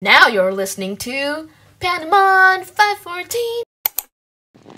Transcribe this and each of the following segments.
Now you're listening to Panamon 514.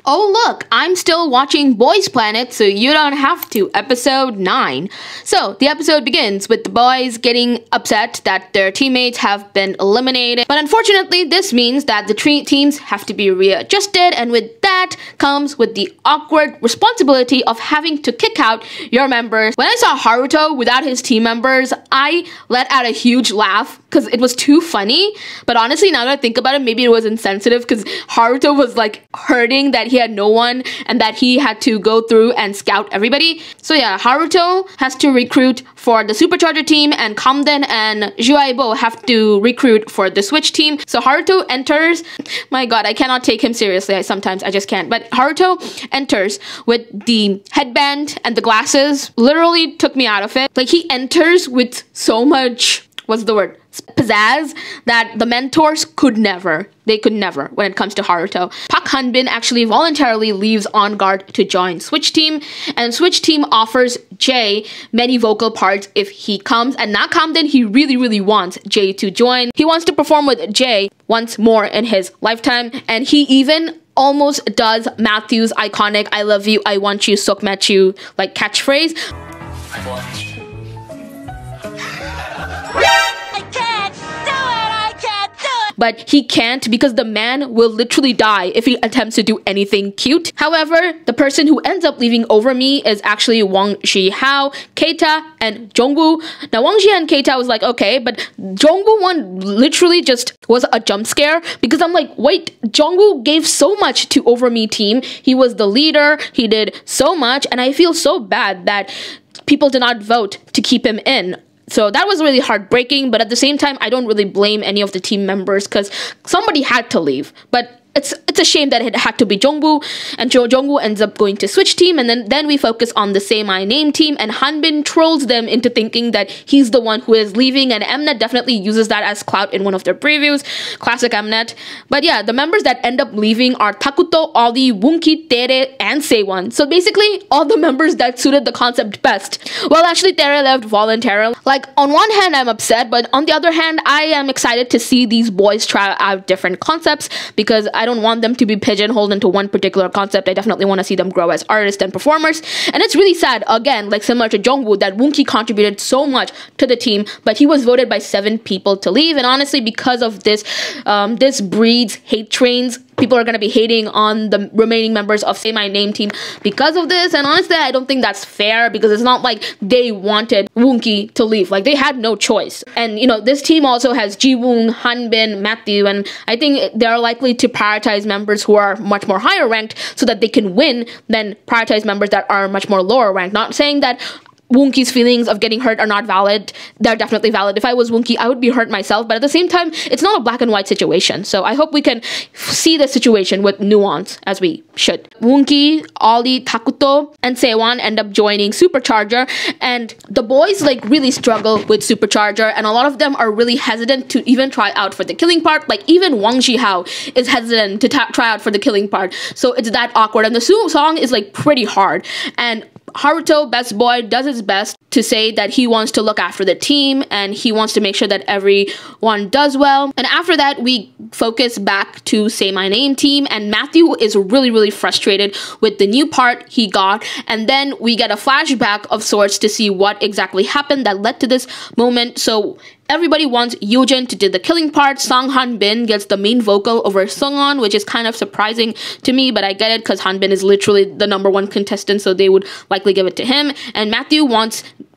Oh look, I'm still watching Boys Planet, so you don't have to. Episode 9. So, the episode begins with the boys getting upset that their teammates have been eliminated. But unfortunately, this means that the teams have to be readjusted, and with that comes with the awkward responsibility of having to kick out your members. When I saw Haruto without his team members, I let out a huge laugh because it was too funny. But honestly, now that I think about it, maybe it was insensitive because Haruto was like hurting that he had no one and that he had to go through and scout everybody. So yeah, Haruto has to recruit for the Supercharger team, and Kamden and Juaibo have to recruit for the Switch team. So Haruto enters. My god, I cannot take him seriously. Sometimes I just can't. But Haruto enters with the headband and the glasses. Literally took me out of it. Like, he enters with so much, what's the word? Pizzazz that the mentors could never. They could never when it comes to Haruto. Park Hanbin actually voluntarily leaves On Guard to join Switch Team, and Switch Team offers Jay many vocal parts if he comes, and not Kamden, he really wants Jay to join. He wants to perform with Jay once more in his lifetime, and he even almost does Mathew's iconic "I love you, I want you, sok mathew" like catchphrase. I want you. But he can't because the man will literally die if he attempts to do anything cute. However, the person who ends up leaving over me is actually Wang Zhihao, Keita, and Jongwoo. Now, Wang Zhihao and Keita was like, okay, but Jongwoo one literally just was a jump scare because I'm like, wait, Jongwoo gave so much to Over Me team. He was the leader, he did so much, and I feel so bad that people did not vote to keep him in. So that was really heartbreaking, but at the same time, I don't really blame any of the team members because somebody had to leave. But it's a shame that it had to be Jongwoo, and Jongwoo ends up going to Switch Team, and then we focus on the Say My Name team, and Hanbin trolls them into thinking that he's the one who is leaving, and Mnet definitely uses that as clout in one of their previews. Classic Mnet. But yeah, the members that end up leaving are Takuto, Ollie, Woonki, Tere, and Seiwon. So basically, all the members that suited the concept best. Well, actually, Tere left voluntarily. Like, on one hand, I'm upset, but on the other hand, I am excited to see these boys try out different concepts because I don't want them to be pigeonholed into one particular concept. I definitely want to see them grow as artists and performers. And it's really sad, again, like similar to Jongwoo, that Woonki contributed so much to the team, but he was voted by 7 people to leave. And honestly, because of this, this breeds hate trains. People are going to be hating on the remaining members of Say My Name team because of this. And honestly, I don't think that's fair because it's not like they wanted Woonki to leave. Like, they had no choice. And, you know, this team also has Jiwoong, Hanbin, Mathew, and I think they're likely to prioritize members who are much more higher ranked so that they can win than prioritize members that are much more lower ranked. Not saying that Woonki's feelings of getting hurt are not valid. They're definitely valid. If I was Woonki, I would be hurt myself. But at the same time, it's not a black and white situation. So I hope we can see the situation with nuance, as we should. Woonki, Ollie, Takuto, and Seiwon end up joining Supercharger. And the boys like really struggle with Supercharger. And a lot of them are really hesitant to even try out for the killing part. Like, even Wang Zhihao is hesitant to try out for the killing part. So it's that awkward. And the song is like pretty hard. And Haruto, best boy, does his best to say that he wants to look after the team and he wants to make sure that everyone does well. And after that, we focus back to Say My Name team, and Mathew is really frustrated with the new part he got. And then we get a flashback of sorts to see what exactly happened that led to this moment. So everybody wants Yujin to do the killing part. Sang Hanbin gets the main vocal over Seongon, which is kind of surprising to me, but I get it because Hanbin is literally the #1 contestant, so they would likely give it to him. And Mathew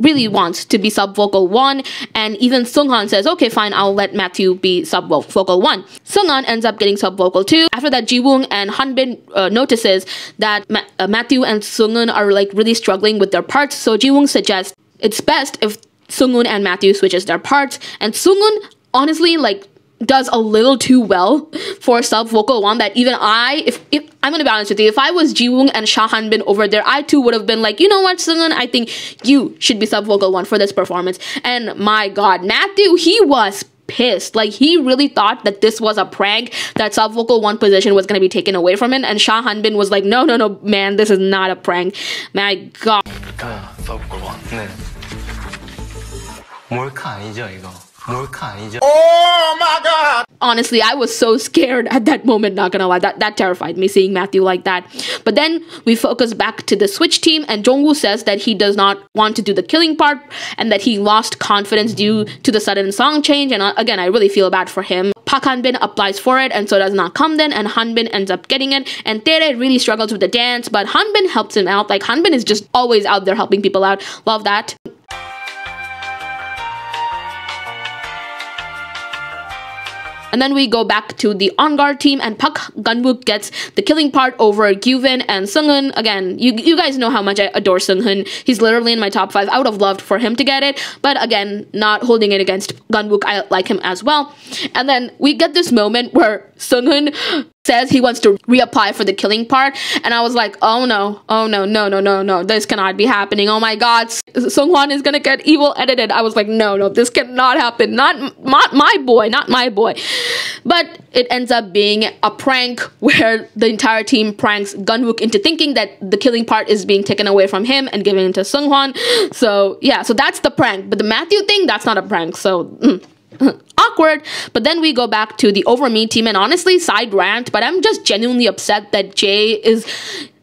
really wants to be sub-vocal 1, and even Seongon says, okay, fine, I'll let Mathew be sub-vocal 1. Seongon ends up getting sub-vocal 2. After that, Jiwoong and Hanbin notices that Mathew and Seongon are like really struggling with their parts, so Jiwoong suggests it's best if Seongun and Mathew switches their parts, and Seongun honestly like does a little too well for sub-vocal 1 that even if I'm gonna be honest with you, if I was Jiwoong and Sha Hanbin over there, I too would have been like, you know what, Seongun, I think you should be sub-vocal 1 for this performance. And my god, Mathew, he was pissed. Like, he really thought that this was a prank, that sub-vocal 1 position was gonna be taken away from him, and Sha Hanbin was like, no, man, this is not a prank. My god. sub-vocal 1. 네. 몰카 아니죠, 이거? Oh my god! Honestly, I was so scared at that moment, not gonna lie. That terrified me, seeing Mathew like that. But then we focus back to the Switch team, and Jongwoo says that he does not want to do the killing part and that he lost confidence due to the sudden song change. And again, I really feel bad for him. Park Hanbin applies for it, and so does not Kamden, and Hanbin ends up getting it. And Tere really struggles with the dance, but Hanbin helps him out. Like, Hanbin is just always out there helping people out. Love that. And then we go back to the on-guard team, and Park Gunwook gets the killing part over Gyuvin and Seunghoon. Again, you guys know how much I adore Seunghoon. He's literally in my top 5. I would have loved for him to get it, but again, not holding it against Gunwook. I like him as well. And then we get this moment where Seunghoon says he wants to reapply for the killing part, and I was like, oh no, no, this cannot be happening. Oh my god, Seonghwan is gonna get evil edited. I was like, no, this cannot happen. Not my boy, not my boy. But it ends up being a prank where the entire team pranks Gunwook into thinking that the killing part is being taken away from him and given to Seonghwan. So yeah, so that's the prank. But the Mathew thing, that's not a prank. So awkward. But then we go back to the Over Me team, and honestly, side rant, but I'm just genuinely upset that Jay is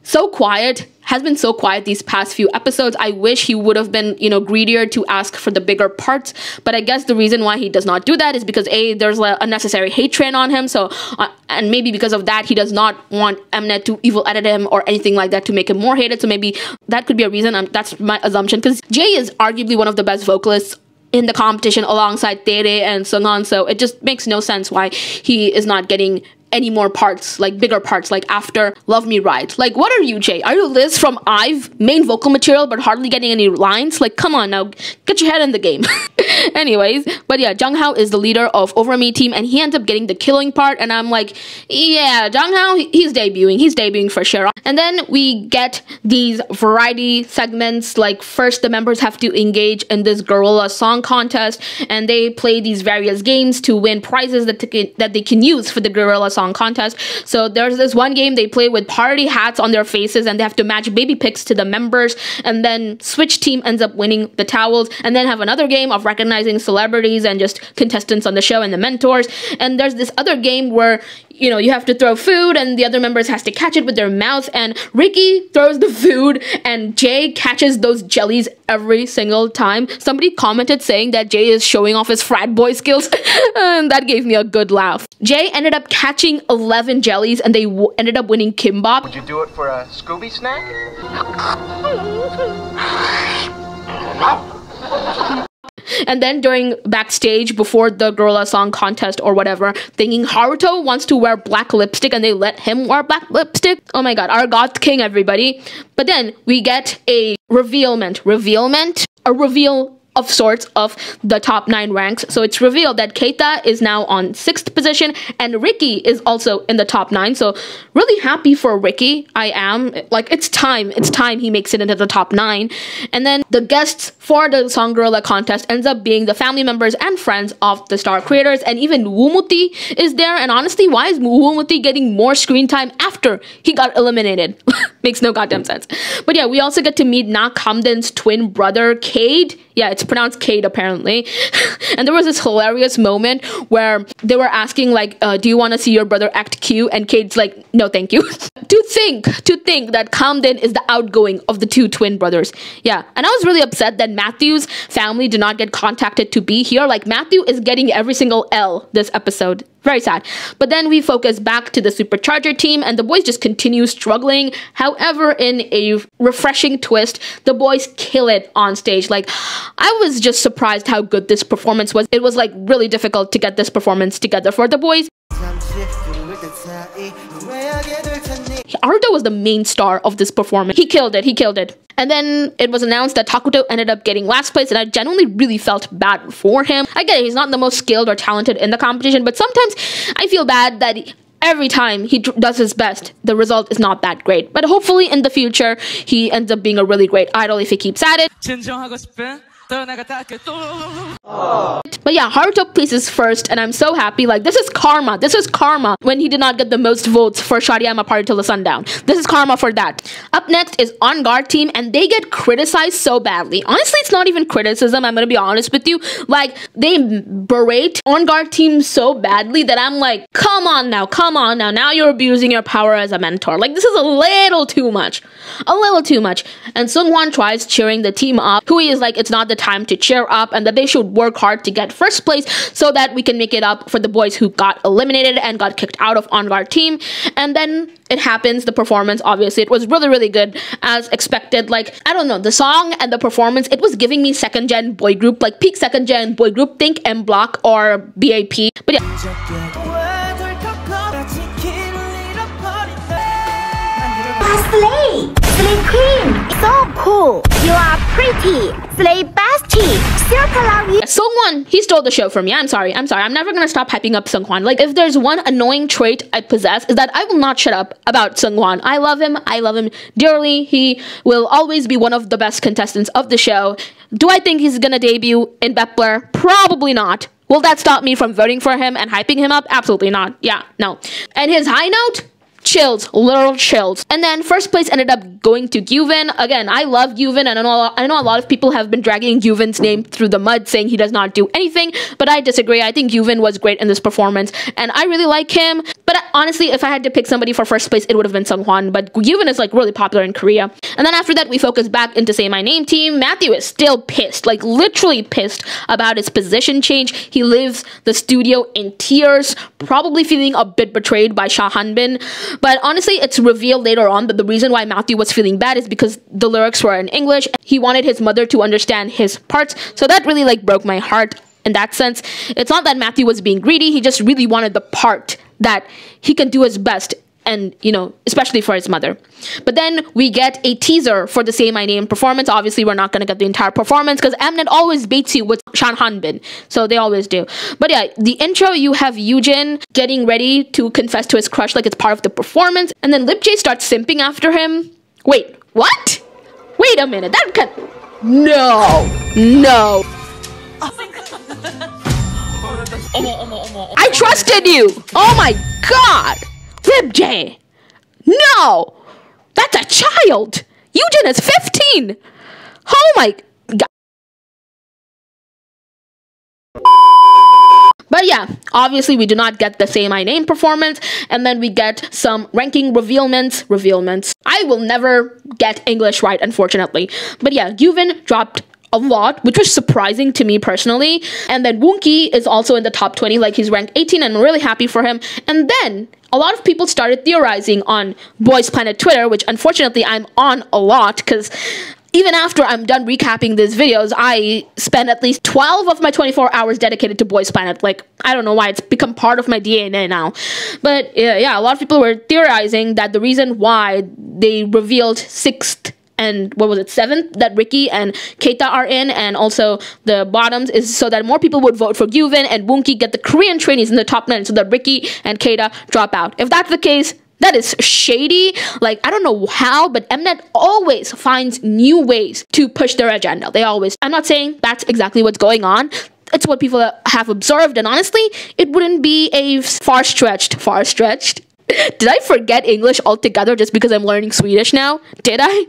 so quiet, has been so quiet these past few episodes. I wish he would have been, greedier to ask for the bigger parts, but I guess the reason why he does not do that is because A, there's a unnecessary hate train on him, so and maybe because of that he does not want Mnet to evil edit him or anything like that to make him more hated, so maybe that could be a reason. That's my assumption, because Jay is arguably one of the best vocalists in the competition alongside Tere and Seunghan, so it just makes no sense why he is not getting any more parts, like bigger parts, like after Love Me Right. Like, what are you, Jay? Are you Liz from IVE? Main vocal material, but hardly getting any lines? Like, come on now, get your head in the game. Anyways, but yeah, Jung Hao is the leader of Over Me team, and he ends up getting the killing part, and I'm like, yeah, Jung Hao, he's debuting for sure. And then we get these variety segments, like first the members have to engage in this gorilla song contest, and they play these various games to win prizes that they can use for the gorilla song contest. So there's this one game they play with party hats on their faces, and they have to match baby pics to the members, and then Switch team ends up winning the towels, and then have another game of recognizing celebrities and just contestants on the show and the mentors. And there's this other game where you have to throw food, and the other members has to catch it with their mouth, and Ricky throws the food and Jay catches those jellies every single time. Somebody commented saying that Jay is showing off his frat boy skills, and that gave me a good laugh. Jay ended up catching 11 jellies, and they ended up winning Kimbap. Would you do it for a Scooby snack? And then during backstage, before the gorilla song contest or whatever, thinking Haruto wants to wear black lipstick, and they let him wear black lipstick. Oh my god, our goth king, everybody. But then we get a reveal of sorts of the top 9 ranks. So it's revealed that Keita is now on 6th position, and Ricky is also in the top 9. So really happy for Ricky. I am. Like, it's time he makes it into the top 9. And then the guests for the Song Gorilla contest ends up being the family members and friends of the star creators, and even Wumuti is there. And honestly, why is Wumuti getting more screen time after he got eliminated? Makes no goddamn sense. But yeah, we also get to meet Nak Hamden's twin brother, Cade. Yeah, it's pronounced Cade apparently. And there was this hilarious moment where they were asking like, do you want to see your brother act cute? And Cade's like, no thank you. to think that Kamden is the outgoing of the 2 twin brothers. Yeah, and I was really upset that Mathew's family did not get contacted to be here. Like, Mathew is getting every single L this episode. Very sad. But then we focus back to the Supercharger team, and the boys just continue struggling. However, in a refreshing twist, the boys kill it on stage. Like, I was just surprised how good this performance was. It was like really difficult to get this performance together for the boys. Haruto was the main star of this performance. He killed it. And then it was announced that Takuto ended up getting last place, and I genuinely really felt bad for him. I get it, he's not the most skilled or talented in the competition, but sometimes I feel bad that every time he does his best, the result is not that great. But hopefully in the future, he ends up being a really great idol if he keeps at it. But yeah, Haruto places first, and I'm so happy. Like, this is karma. This is karma when he did not get the most votes for Shariyama Party Till the Sundown. This is karma for that. Up next is On Guard Team, and they get criticized so badly. Honestly, it's not even criticism. I'm gonna be honest with you. Like, they berate On Guard Team so badly that I'm like, come on now, come on now. Now you're abusing your power as a mentor. Like, this is a little too much. A little too much. And Seonghwan tries cheering the team up. Hui is like, it's not the time to cheer up, and that they should work hard to get first place so that we can make it up for the boys who got eliminated and got kicked out of On Guard Team. And then it happens. The performance, obviously, it was really, really good as expected. Like, I don't know, the song and the performance, it was giving me second gen boy group, like peak second gen boy group. Think M Block or BAP. But yeah. Slay! Slay Queen! So cool! You are pretty! Slay Bestie! Seonghwan, he stole the show from me. I'm sorry. I'm never gonna stop hyping up Seonghwan. Like, if there's one annoying trait I possess, is that I will not shut up about Seonghwan. I love him dearly. He will always be one of the best contestants of the show. Do I think he's gonna debut in Bepler? Probably not. Will that stop me from voting for him and hyping him up? Absolutely not. Yeah, no. And his high note? Chills, literal chills. And then first place ended up going to Gyuvin. Again, I love Gyuvin, and I know a lot of people have been dragging Gyuvin's name through the mud, saying he does not do anything, but I disagree. I think Gyuvin was great in this performance, and I really like him. But honestly, if I had to pick somebody for first place, it would have been Seonghwan, but Gyuvin is like really popular in Korea. And then after that, we focus back into Say My Name team. Mathew is still pissed, like literally pissed about his position change. He leaves the studio in tears, probably feeling a bit betrayed by Sha Hanbin. But honestly, it's revealed later on that the reason why Mathew was feeling bad is because the lyrics were in English. He wanted his mother to understand his parts. So that really like broke my heart in that sense. It's not that Mathew was being greedy. He just really wanted the part that he can do his best. And, you know, especially for his mother. But then we get a teaser for the Say My Name performance. Obviously, we're not going to get the entire performance because Mnet always baits you with Shan Hanbin. So they always do. But yeah, the intro, you have Yujin getting ready to confess to his crush like it's part of the performance. And then Lip J starts simping after him. Wait, what? Wait a minute. That can... No. I trusted you. Oh my god. Lip J! No! That's a child! Yujin is 15! Oh my god. But yeah, obviously we do not get the Say My Name performance, and then we get some ranking revealments. I will never get English right, unfortunately. But yeah, Gyuvin dropped a lot, which was surprising to me personally. And then Woonki is also in the top 20, like he's ranked 18, and I'm really happy for him. And then a lot of people started theorizing on Boys Planet Twitter, which unfortunately I'm on a lot, because even after I'm done recapping these videos, I spend at least 12 of my 24 hours dedicated to Boys Planet. Like, I don't know why, it's become part of my DNA now. But yeah, a lot of people were theorizing that the reason why they revealed 6th and what was it, 7th, that Ricky and Keita are in, and also the bottoms, is so that more people would vote for Gyuvin and Woonki get the Korean trainees in the top 9 so that Ricky and Keita drop out. If that's the case, that is shady. Like, I don't know how, but Mnet always finds new ways to push their agenda. They always. I'm not saying that's exactly what's going on. It's what people have observed, and honestly, it wouldn't be a far-stretched. Did I forget English altogether just because I'm learning Swedish now? Did I?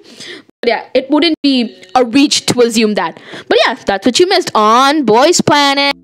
But yeah, it wouldn't be a reach to assume that. But yeah, that's what you missed on Boys Planet.